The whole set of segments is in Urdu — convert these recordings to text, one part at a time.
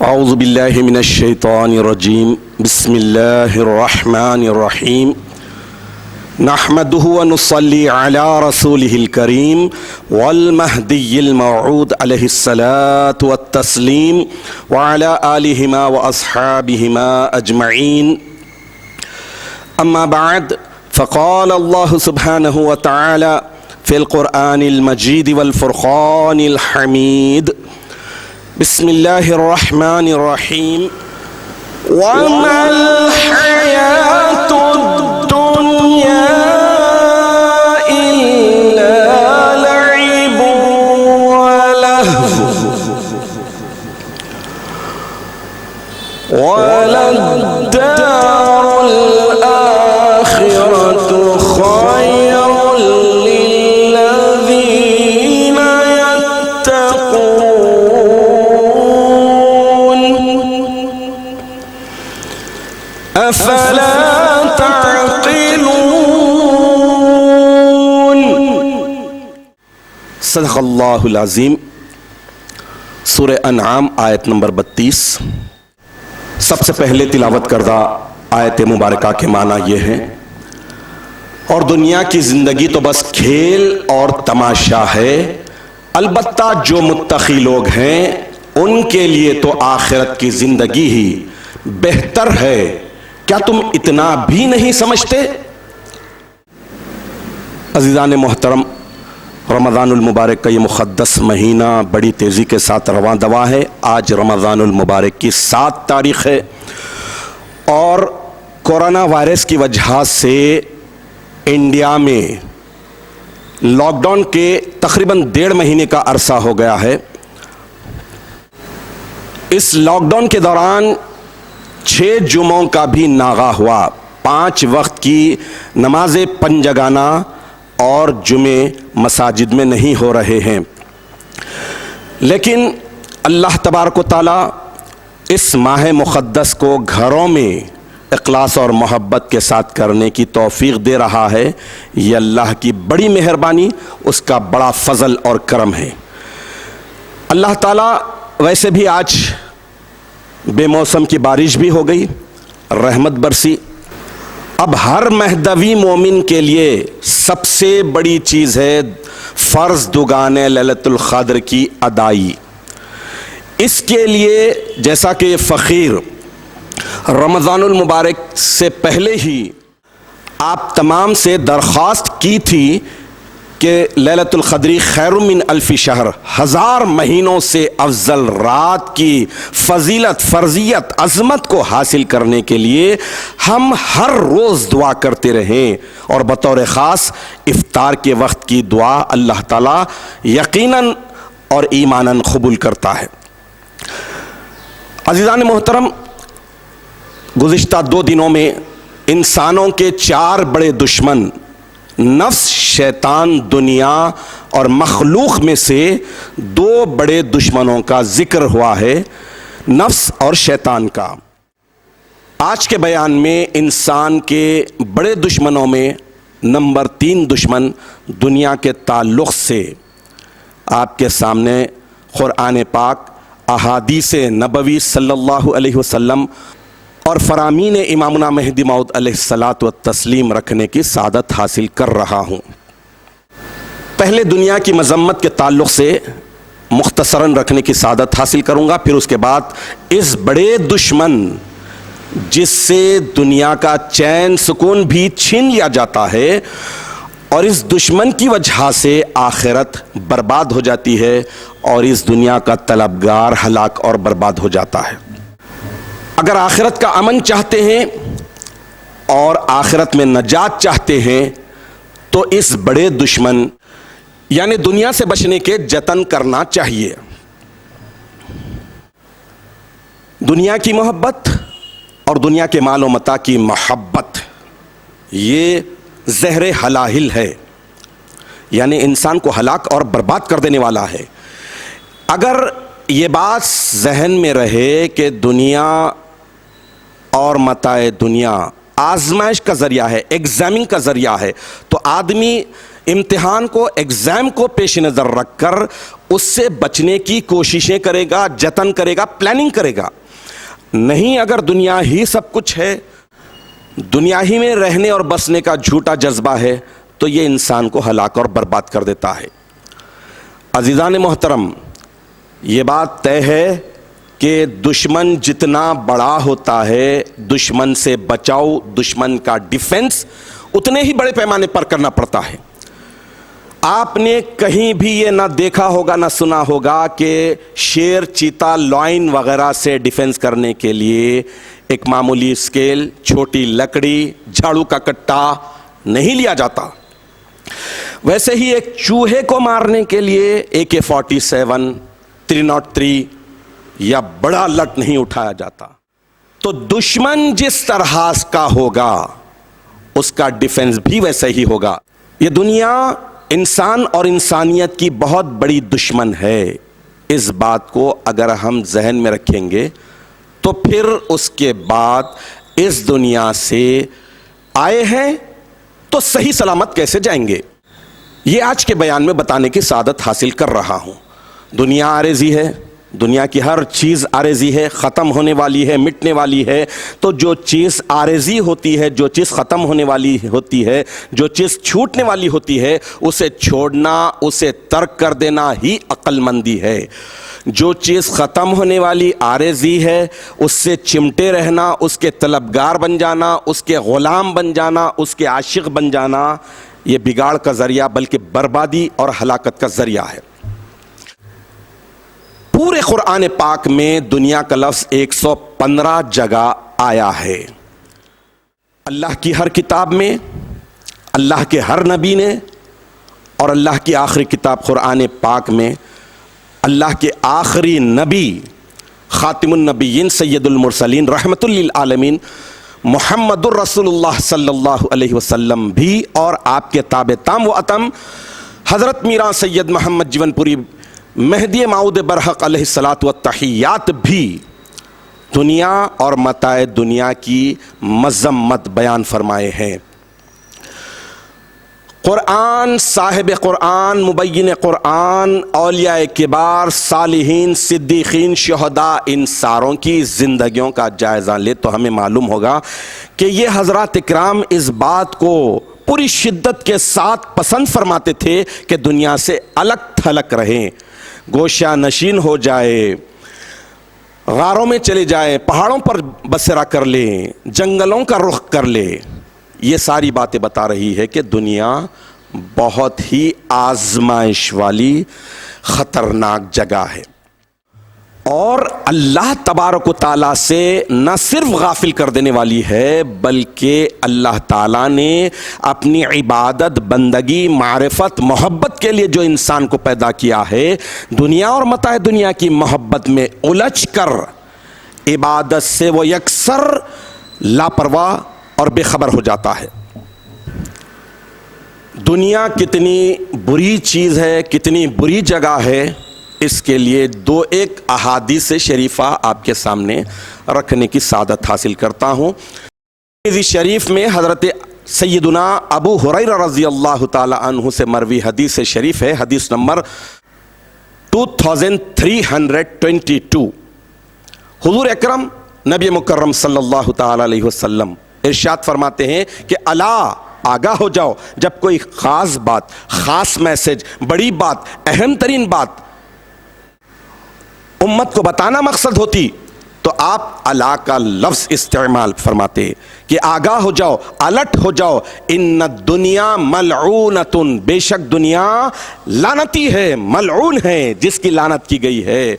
اعوذ باللہ من الشیطان الرجیم بسم اللہ الرحمن الرحیم نحمده ونصلي على رسوله الكريم والمهدي الموعود عليه الصلاة والتسليم وعلى آلهما وأصحابهما أجمعين أما بعد فقال الله سبحانه وتعالى في القرآن المجيد والفرقان الحميد بسم الله الرحمن الرحيم وما الحياة الدنيا إلا لعب ولهو وللدار الآخرة خير للذين يتقون أفلا تعقلون صدق اللہ العظیم۔ سورہ انعام آیت نمبر 32۔ سب سے پہلے تلاوت کردہ آیت مبارکہ کے معنی یہ ہیں: اور دنیا کی زندگی تو بس کھیل اور تماشا ہے، البتہ جو متقی لوگ ہیں ان کے لیے تو آخرت کی زندگی ہی بہتر ہے، کیا تم اتنا بھی نہیں سمجھتے؟ عزیزان محترم، رمضان المبارک کا یہ مقدس مہینہ بڑی تیزی کے ساتھ رواں دواں ہے۔ آج رمضان المبارک کی 7 تاریخ ہے اور کورونا وائرس کی وجہ سے انڈیا میں لاک ڈاؤن کے تقریباً 1.5 مہینے کا عرصہ ہو گیا ہے۔ اس لاک ڈاؤن کے دوران 6 جمعوں کا بھی ناغہ ہوا، 5 وقت کی نمازیں پنجگانہ اور جمعے مساجد میں نہیں ہو رہے ہیں، لیکن اللہ تبارک و تعالیٰ اس ماہ مقدس کو گھروں میں اخلاص اور محبت کے ساتھ کرنے کی توفیق دے رہا ہے۔ یہ اللہ کی بڑی مہربانی، اس کا بڑا فضل اور کرم ہے۔ اللہ تعالیٰ ویسے بھی آج بے موسم کی بارش بھی ہو گئی، رحمت برسی۔ اب ہر مہدوی مومن کے لیے سب سے بڑی چیز ہے فرض دگان لیلۃ القدر کی ادائی۔ اس کے لیے جیسا کہ فقیر رمضان المبارک سے پہلے ہی آپ تمام سے درخواست کی تھی کہ لیلۃ القدر خیر من الف شہر، 1000 مہینوں سے افضل رات کی فضیلت، فرضیت، عظمت کو حاصل کرنے کے لیے ہم ہر روز دعا کرتے رہیں، اور بطور خاص افطار کے وقت کی دعا اللہ تعالیٰ یقیناً اور ایماناً قبول کرتا ہے۔ عزیزان محترم، گزشتہ 2 دنوں میں انسانوں کے 4 بڑے دشمن، نفس، شیطان، دنیا اور مخلوق میں سے 2 بڑے دشمنوں کا ذکر ہوا ہے، نفس اور شیطان کا۔ آج کے بیان میں انسان کے بڑے دشمنوں میں نمبر 3 دشمن دنیا کے تعلق سے آپ کے سامنے قرآن پاک، احادیث نبوی صلی اللہ علیہ وسلم اور فرامین امامنا مہدی موعود علیہ الصلاۃ والتسلیم رکھنے کی سعادت حاصل کر رہا ہوں۔ پہلے دنیا کی مذمت کے تعلق سے مختصراً رکھنے کی سعادت حاصل کروں گا، پھر اس کے بعد اس بڑے دشمن جس سے دنیا کا چین سکون بھی چھین لیا جاتا ہے اور اس دشمن کی وجہ سے آخرت برباد ہو جاتی ہے اور اس دنیا کا طلبگار ہلاک اور برباد ہو جاتا ہے۔ اگر آخرت کا امن چاہتے ہیں اور آخرت میں نجات چاہتے ہیں تو اس بڑے دشمن یعنی دنیا سے بچنے کے جتن کرنا چاہیے۔ دنیا کی محبت اور دنیا کے مال و متاع کی محبت یہ زہر ہلاہل ہے، یعنی انسان کو ہلاک اور برباد کر دینے والا ہے۔ اگر یہ بات ذہن میں رہے کہ دنیا اور متاع دنیا آزمائش کا ذریعہ ہے، ایگزامنگ کا ذریعہ ہے، تو آدمی امتحان کو، ایگزام کو پیش نظر رکھ کر اس سے بچنے کی کوششیں کرے گا, جتن کرے گا, پلاننگ کرے گا. نہیں, اگر دنیا ہی سب کچھ ہے, دنیا ہی میں رہنے اور بسنے کا جھوٹا جذبہ ہے, تو یہ انسان کو ہلاک اور برباد کر دیتا ہے. عزیزان محترم, یہ بات طے ہے کہ دشمن جتنا بڑا ہوتا ہے, دشمن سے بچاؤ, دشمن کا ڈیفنس اتنے ہی بڑے پیمانے پر کرنا پڑتا ہے. آپ نے کہیں بھی یہ نہ دیکھا ہوگا نہ سنا ہوگا کہ شیر, چیتا, لائن وغیرہ سے ڈیفنس کرنے کے لیے ایک معمولی اسکیل, چھوٹی لکڑی, جھاڑو کا کٹا نہیں لیا جاتا. ویسے ہی ایک چوہے کو مارنے کے لیے AK-47, 303 یا بڑا لٹ نہیں اٹھایا جاتا. تو دشمن جس طرح کا ہوگا اس کا ڈیفنس بھی ویسے ہی ہوگا. یہ دنیا انسان اور انسانیت کی بہت بڑی دشمن ہے. اس بات کو اگر ہم ذہن میں رکھیں گے تو پھر اس کے بعد اس دنیا سے آئے ہیں تو صحیح سلامت کیسے جائیں گے, یہ آج کے بیان میں بتانے کی سعادت حاصل کر رہا ہوں. دنیا عارضی ہے, دنیا کی ہر چیز عارضی ہے, ختم ہونے والی ہے, مٹنے والی ہے. تو جو چیز عارضی ہوتی ہے, جو چیز ختم ہونے والی ہوتی ہے, جو چیز چھوٹنے والی ہوتی ہے, اسے چھوڑنا, اسے ترک کر دینا ہی عقل مندی ہے. جو چیز ختم ہونے والی عارضی ہے اس سے چمٹے رہنا, اس کے طلبگار بن جانا, اس کے غلام بن جانا, اس کے عاشق بن جانا, یہ بگاڑ کا ذریعہ بلکہ بربادی اور ہلاکت کا ذریعہ ہے. پورے قرآن پاک میں دنیا کا لفظ 115 جگہ آیا ہے. اللہ کی ہر کتاب میں, اللہ کے ہر نبی نے, اور اللہ کی آخری کتاب قرآن پاک میں اللہ کے آخری نبی خاتم النبیین سید المرسلین رحمت للعالمین محمد الرسول اللہ صلی اللہ علیہ وسلم بھی, اور آپ کے تابع تام و اتم حضرت میراں سید محمد جیون پوری مہدی موعود برحق علیہ الصلاۃ والتحیات بھی دنیا اور متاع دنیا کی مذمت بیان فرمائے ہیں. قرآن, صاحب قرآن, مبین قرآن, اولیاء کبار, صالحین, صدیقین, شہداء, ان ساروں کی زندگیوں کا جائزہ لے تو ہمیں معلوم ہوگا کہ یہ حضرات اکرام اس بات کو پوری شدت کے ساتھ پسند فرماتے تھے کہ دنیا سے الگ تھلگ رہیں, گوشہ نشین ہو جائے, غاروں میں چلے جائیں, پہاڑوں پر بسیرا کر لیں, جنگلوں کا رخ کر لیں. یہ ساری باتیں بتا رہی ہے کہ دنیا بہت ہی آزمائش والی خطرناک جگہ ہے, اور اللہ تبارک و تعالیٰ سے نہ صرف غافل کر دینے والی ہے بلکہ اللہ تعالیٰ نے اپنی عبادت, بندگی, معرفت, محبت کے لیے جو انسان کو پیدا کیا ہے, دنیا اور متاع دنیا کی محبت میں الجھ کر عبادت سے وہ یکسر لاپرواہ اور بے خبر ہو جاتا ہے. دنیا کتنی بری چیز ہے, کتنی بری جگہ ہے, اس کے لیے ایک احادیث شریفہ آپ کے سامنے رکھنے کی سعادت حاصل کرتا ہوں. ترمذی شریف میں حضرت سیدنا ابو ہریرہ رضی اللہ تعالی عنہ سے مروی حدیث شریف ہے, حدیث نمبر 2322. حضور اکرم نبی مکرم صلی اللہ تعالی علیہ وسلم ارشاد فرماتے ہیں کہ الا, آگاہ ہو جاؤ, جب کوئی خاص بات, خاص میسج, بڑی بات, اہم ترین بات امت کو بتانا مقصد ہوتی تو آپ الا کا لفظ استعمال فرماتے کہ آگاہ ہو جاؤ, الرٹ ہو جاؤ. ان الدنیا ملعونۃ, بے شک دنیا لعنتی ہے, ملعون ہے, جس کی لعنت کی گئی ہے.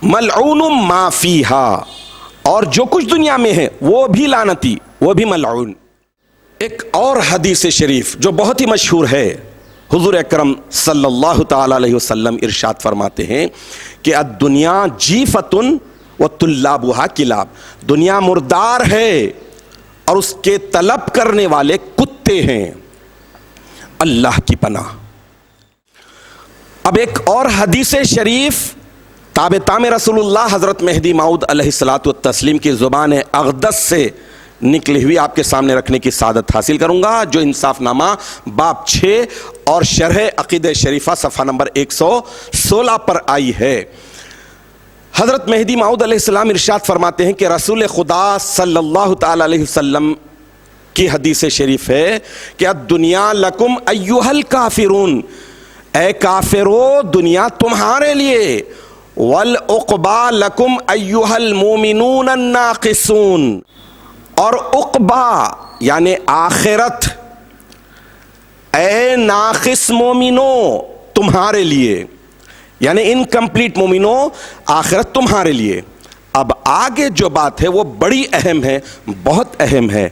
ملعون ما فیہا, اور جو کچھ دنیا میں ہے وہ بھی لعنتی, وہ بھی ملعون. ایک اور حدیث شریف جو بہت ہی مشہور ہے, حضور اکرم صلی اللہ تعالی علیہ وسلم ارشاد فرماتے ہیں کہ الدنیا جیفۃ وطلابها کلاب, دنیا مردار ہے اور اس کے طلب کرنے والے کتے ہیں. اللہ کی پناہ. اب ایک اور حدیث شریف تابع تام رسول اللہ حضرت مہدی موعود علیہ الصلاۃ والتسلیم کی زبان اقدس سے نکلی ہوئی آپ کے سامنے رکھنے کی سعادت حاصل کروں گا، جو انصاف نامہ باب 6 اور شرح عقیدہ شریفہ صفحہ نمبر 116 پر آئی ہے۔ حضرت مہدی موعود علیہ السلام ارشاد فرماتے ہیں کہ رسول خدا صلی اللہ تعالی علیہ وسلم کی حدیث شریف ہے کہ الدنیا لکم ایھا الکافرون، اے کافرو دنیا تمہارے لیے، والعقبی لکم ایھا المؤمنون الناقصون، اور عقبہ یعنی آخرت، اے ناقص مومنوں تمہارے لیے، یعنی انکمپلیٹ مومنوں آخرت تمہارے لیے۔ اب آگے جو بات ہے وہ بڑی اہم ہے، بہت اہم ہے۔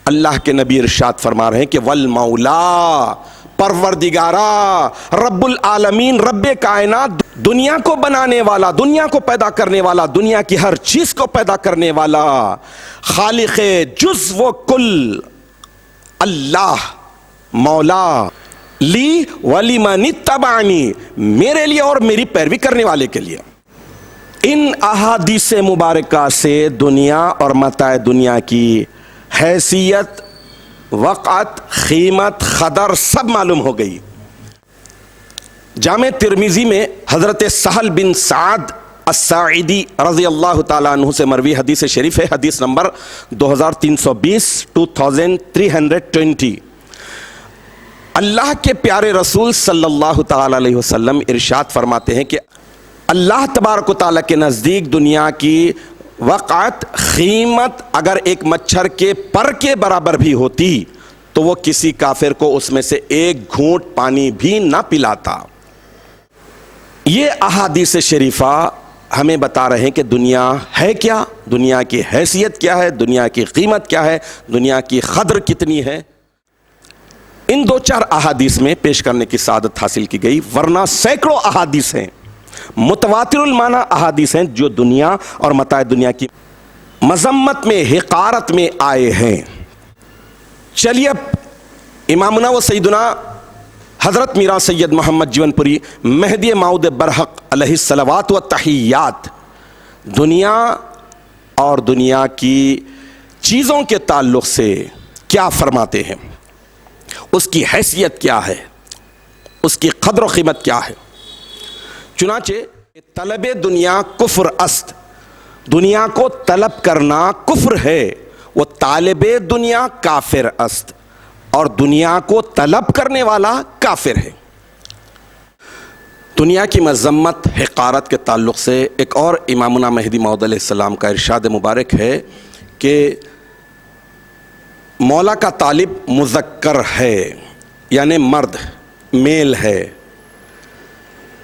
اللہ کے نبی ارشاد فرما رہے ہیں کہ والمولا، پروردگارا، رب العالمین، رب کائنات، دنیا کو بنانے والا، دنیا کو پیدا کرنے والا، دنیا کی ہر چیز کو پیدا کرنے والا، خالق جز و کل، اللہ مولا، لی ولمن اتبعنی، میرے لیے اور میری پیروی کرنے والے کے لیے۔ ان احادیث مبارکہ سے دنیا اور متاع دنیا کی حیثیت، وقعت، قیمت، قدر سب معلوم ہو گئی۔ جامع ترمذی میں حضرت سہل بن سعد الساعدی رضی اللہ تعالیٰ عنہ سے مروی حدیث شریف ہے، حدیث نمبر 2320 اللہ کے پیارے رسول صلی اللہ تعالیٰ علیہ وسلم ارشاد فرماتے ہیں کہ اللہ تبارک و تعالیٰ کے نزدیک دنیا کی وقعت، قیمت اگر ایک مچھر کے پر کے برابر بھی ہوتی تو وہ کسی کافر کو اس میں سے ایک گھونٹ پانی بھی نہ پلاتا۔ یہ احادیث شریفہ ہمیں بتا رہے ہیں کہ دنیا ہے کیا، دنیا کی حیثیت کیا ہے، دنیا کی قیمت کیا ہے، دنیا کی قدر کتنی ہے۔ ان دو چار احادیث میں پیش کرنے کی سعادت حاصل کی گئی، ورنہ سینکڑوں احادیث ہیں، متواتر المعنی احادیث ہیں جو دنیا اور متاع دنیا کی مذمت میں، حقارت میں آئے ہیں۔ چلیے اب امامنا و سیدنا حضرت میرا سید محمد جیون پوری مہدی موعود برحق علیہ الصلوات و تحیات دنیا اور دنیا کی چیزوں کے تعلق سے کیا فرماتے ہیں، اس کی حیثیت کیا ہے، اس کی قدر و قیمت کیا ہے۔ چنانچہ طلب دنیا کفر است، دنیا کو طلب کرنا کفر ہے، وہ طالب دنیا کافر است، اور دنیا کو طلب کرنے والا کافر ہے۔ دنیا کی مذمت، حقارت کے تعلق سے ایک اور امامنا مہدی موعود علیہ السلام کا ارشاد مبارک ہے کہ مولا کا طالب مذکر ہے یعنی مرد، میل ہے،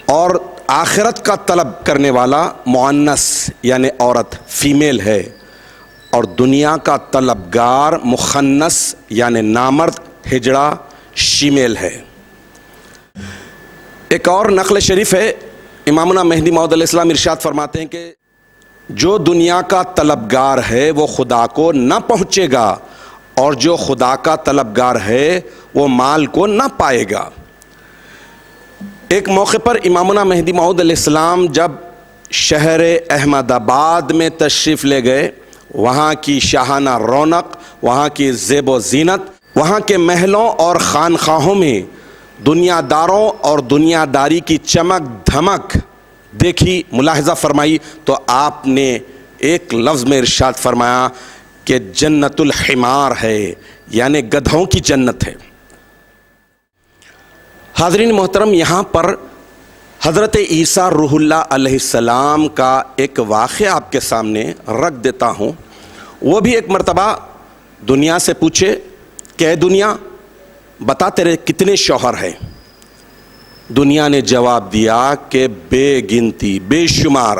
اور آخرت کا طلب کرنے والا مؤنث یعنی عورت، فیمیل ہے، اور دنیا کا طلبگار مخنث یعنی نامرد، ہجڑا، شیمیل ہے۔ ایک اور نقل شریف ہے، امامنا مہدی موعود علیہ السلام ارشاد فرماتے ہیں کہ جو دنیا کا طلبگار ہے وہ خدا کو نہ پہنچے گا، اور جو خدا کا طلبگار ہے وہ مال کو نہ پائے گا۔ ایک موقع پر امامنا مہدی موعود علیہ السلام جب شہر احمد آباد میں تشریف لے گئے، وہاں کی شاہانہ رونق، وہاں کی زیب و زینت، وہاں کے محلوں اور خانخواہوں میں دنیا داروں اور دنیا داری کی چمک دھمک دیکھی، ملاحظہ فرمائی، تو آپ نے ایک لفظ میں ارشاد فرمایا کہ جنت الحمار ہے، یعنی گدھوں کی جنت ہے۔ حاضرین محترم، یہاں پر حضرت عیسیٰ روح اللہ علیہ السلام کا ایک واقعہ آپ کے سامنے رکھ دیتا ہوں۔ وہ بھی ایک مرتبہ دنیا سے پوچھے کہ اے دنیا بتا تیرے کتنے شوہر ہیں؟ دنیا نے جواب دیا کہ بے گنتی، بے شمار۔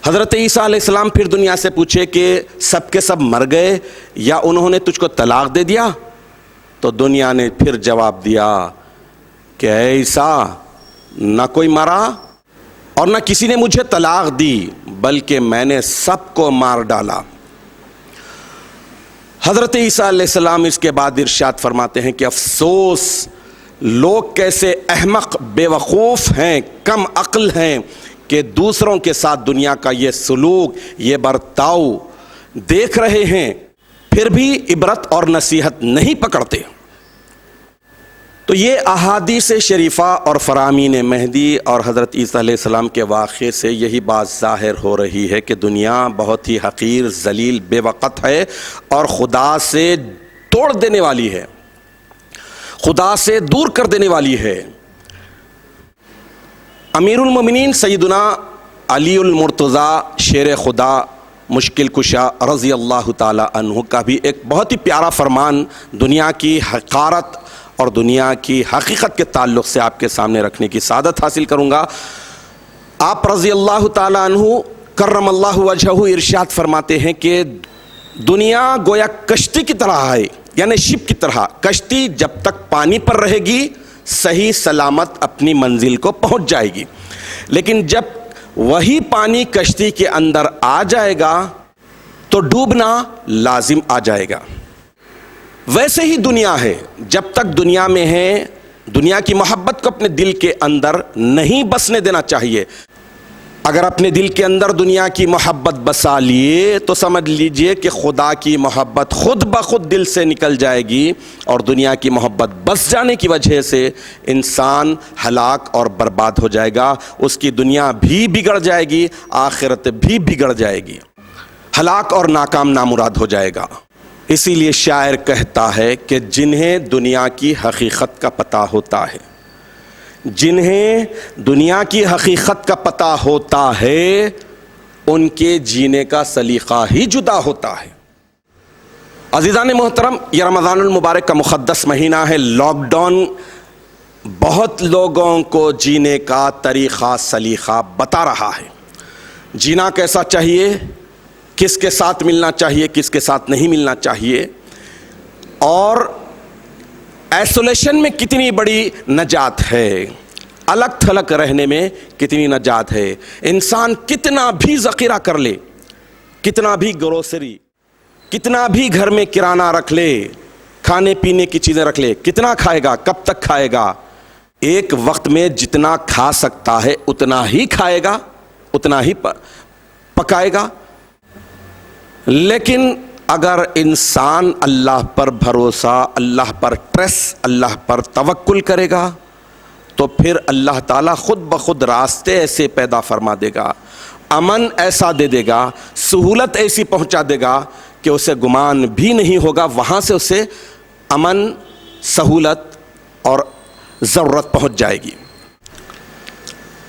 حضرت عیسیٰ علیہ السلام پھر دنیا سے پوچھے کہ سب کے سب مر گئے یا انہوں نے تجھ کو طلاق دے دیا؟ تو دنیا نے پھر جواب دیا کہ اے عیسیٰ، نہ کوئی مرا اور نہ کسی نے مجھے طلاق دی، بلکہ میں نے سب کو مار ڈالا۔ حضرت عیسیٰ علیہ السلام اس کے بعد ارشاد فرماتے ہیں کہ افسوس، لوگ کیسے احمق، بے وقوف ہیں، کم عقل ہیں کہ دوسروں کے ساتھ دنیا کا یہ سلوک، یہ برتاؤ دیکھ رہے ہیں پھر بھی عبرت اور نصیحت نہیں پکڑتے۔ تو یہ احادیث شریفہ اور فرامین مہدی اور حضرت عیسیٰ علیہ السلام کے واقعے سے یہی بات ظاہر ہو رہی ہے کہ دنیا بہت ہی حقیر، ذلیل، بے وقت ہے اور خدا سے توڑ دینے والی ہے، خدا سے دور کر دینے والی ہے۔ امیر المومنین سیدنا علی المرتضیٰ شیر خدا مشکل کشا رضی اللہ تعالی عنہ کا بھی ایک بہت ہی پیارا فرمان دنیا کی حقارت اور دنیا کی حقیقت کے تعلق سے آپ کے سامنے رکھنے کی سعادت حاصل کروں گا۔ آپ رضی اللہ تعالی عنہ کرم اللہ وجہہ ارشاد فرماتے ہیں کہ دنیا گویا کشتی کی طرح ہے، یعنی شپ کی طرح۔ کشتی جب تک پانی پر رہے گی صحیح سلامت اپنی منزل کو پہنچ جائے گی، لیکن جب وہی پانی کشتی کے اندر آ جائے گا تو ڈوبنا لازم آ جائے گا۔ ویسے ہی دنیا ہے، جب تک دنیا میں ہے دنیا کی محبت کو اپنے دل کے اندر نہیں بسنے دینا چاہیے۔ اگر اپنے دل کے اندر دنیا کی محبت بسا لیے تو سمجھ لیجئے کہ خدا کی محبت خود بخود دل سے نکل جائے گی، اور دنیا کی محبت بس جانے کی وجہ سے انسان ہلاک اور برباد ہو جائے گا، اس کی دنیا بھی بگڑ جائے گی، آخرت بھی بگڑ جائے گی، ہلاک اور ناکام نامراد ہو جائے گا۔ اسی لیے شاعر کہتا ہے کہ جنہیں دنیا کی حقیقت کا پتہ ہوتا ہے، جنہیں دنیا کی حقیقت کا پتہ ہوتا ہے، ان کے جینے کا سلیقہ ہی جدا ہوتا ہے۔ عزیزان محترم، یہ رمضان المبارک کا مقدس مہینہ ہے۔ لاک ڈاؤن بہت لوگوں کو جینے کا طریقہ سلیقہ بتا رہا ہے۔ جینا کیسا چاہیے، کس کے ساتھ ملنا چاہیے، کس کے ساتھ نہیں ملنا چاہیے، اور ایسولیشن میں کتنی بڑی نجات ہے، الگ تھلگ رہنے میں کتنی نجات ہے۔ انسان کتنا بھی ذخیرہ کر لے، کتنا بھی گروسری، کتنا بھی گھر میں کرانہ رکھ لے، کھانے پینے کی چیزیں رکھ لے، کتنا کھائے گا، کب تک کھائے گا؟ ایک وقت میں جتنا کھا سکتا ہے اتنا ہی کھائے گا، اتنا ہی پکائے گا۔ لیکن اگر انسان اللہ پر بھروسہ، اللہ پر ٹرسٹ، اللہ پر توکل کرے گا تو پھر اللہ تعالیٰ خود بخود راستے ایسے پیدا فرما دے گا، امن ایسا دے دے گا، سہولت ایسی پہنچا دے گا کہ اسے گمان بھی نہیں ہوگا، وہاں سے اسے امن، سہولت اور ضرورت پہنچ جائے گی۔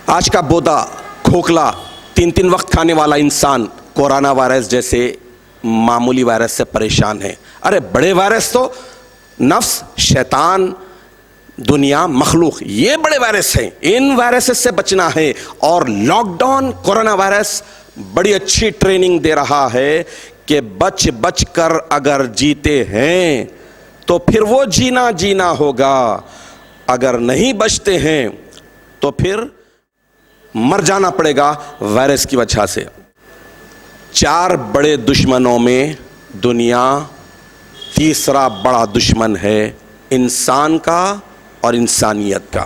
آج کا بودا، کھوکھلا، 3 وقت کھانے والا انسان کورونا وائرس جیسے معمولی وائرس سے پریشان ہے۔ ارے بڑے وائرس تو نفس، شیطان، دنیا، مخلوق، یہ بڑے وائرس ہیں، ان وائرسز سے بچنا ہے۔ اور لاک ڈاؤن، کورونا وائرس بڑی اچھی ٹریننگ دے رہا ہے کہ بچ بچ کر اگر جیتے ہیں تو پھر وہ جینا ہوگا، اگر نہیں بچتے ہیں تو پھر مر جانا پڑے گا وائرس کی وجہ سے۔ 4 بڑے دشمنوں میں دنیا تیسرا بڑا دشمن ہے، انسان کا اور انسانیت کا۔